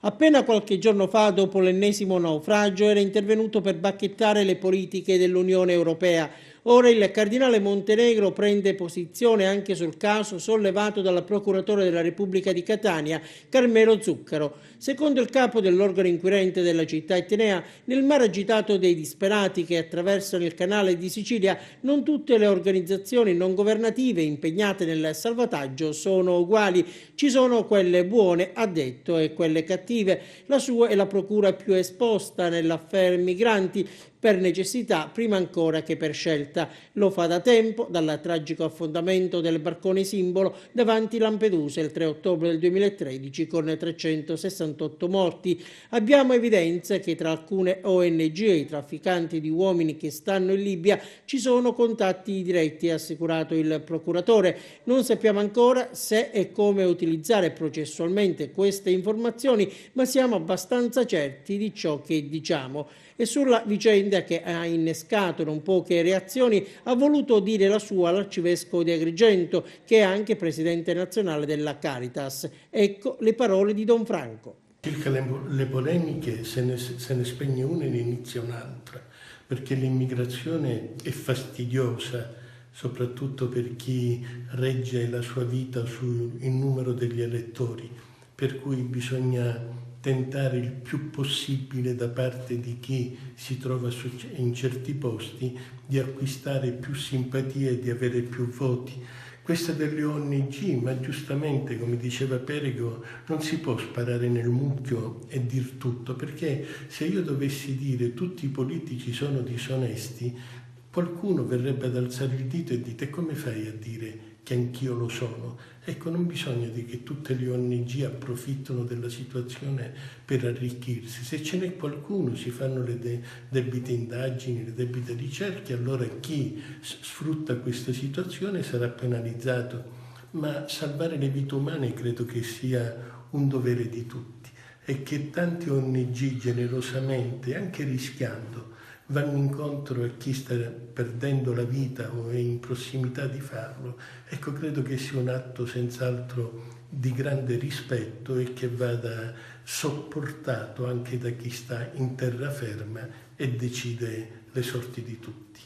Appena qualche giorno fa, dopo l'ennesimo naufragio, era intervenuto per bacchettare le politiche dell'Unione Europea. Ora il cardinale Montenegro prende posizione anche sul caso sollevato dal procuratore della Repubblica di Catania, Carmelo Zuccaro. Secondo il capo dell'organo inquirente della città etnea, nel mare agitato dei disperati che attraversano il canale di Sicilia, non tutte le organizzazioni non governative impegnate nel salvataggio sono uguali. Ci sono quelle buone, ha detto, e quelle cattive. La sua è la procura più esposta nell'affaire migranti, per necessità prima ancora che per scelta. Lo fa da tempo, dal tragico affondamento del barcone Simbolo davanti Lampedusa il 3 ottobre del 2013 con 368 morti. Abbiamo evidenza che tra alcune ONG e i trafficanti di uomini che stanno in Libia ci sono contatti diretti, ha assicurato il procuratore. Non sappiamo ancora se e come utilizzare processualmente queste informazioni, ma siamo abbastanza certi di ciò che diciamo. E sulla vicenda che ha innescato non poche reazioni ha voluto dire la sua l'arcivescovo di Agrigento, che è anche presidente nazionale della Caritas. Ecco le parole di Don Franco. Circa le polemiche, se ne spegne una e ne inizia un'altra, perché l'immigrazione è fastidiosa, soprattutto per chi regge la sua vita sul numero degli elettori, per cui bisogna tentare il più possibile da parte di chi si trova in certi posti di acquistare più simpatie e di avere più voti. Questa delle ONG, ma giustamente, come diceva Perego, non si può sparare nel mucchio e dir tutto, perché se io dovessi dire tutti i politici sono disonesti, qualcuno verrebbe ad alzare il dito e dite: come fai a dire che anch'io lo sono? Ecco, non bisogna dire che tutte le ONG approfittano della situazione per arricchirsi. Se ce n'è qualcuno, si fanno le debite indagini, le debite ricerche, allora chi sfrutta questa situazione sarà penalizzato. Ma salvare le vite umane credo che sia un dovere di tutti, e che tante ONG generosamente, anche rischiando, vanno incontro a chi sta perdendo la vita o è in prossimità di farlo. Ecco, credo che sia un atto senz'altro di grande rispetto e che vada sopportato anche da chi sta in terraferma e decide le sorti di tutti.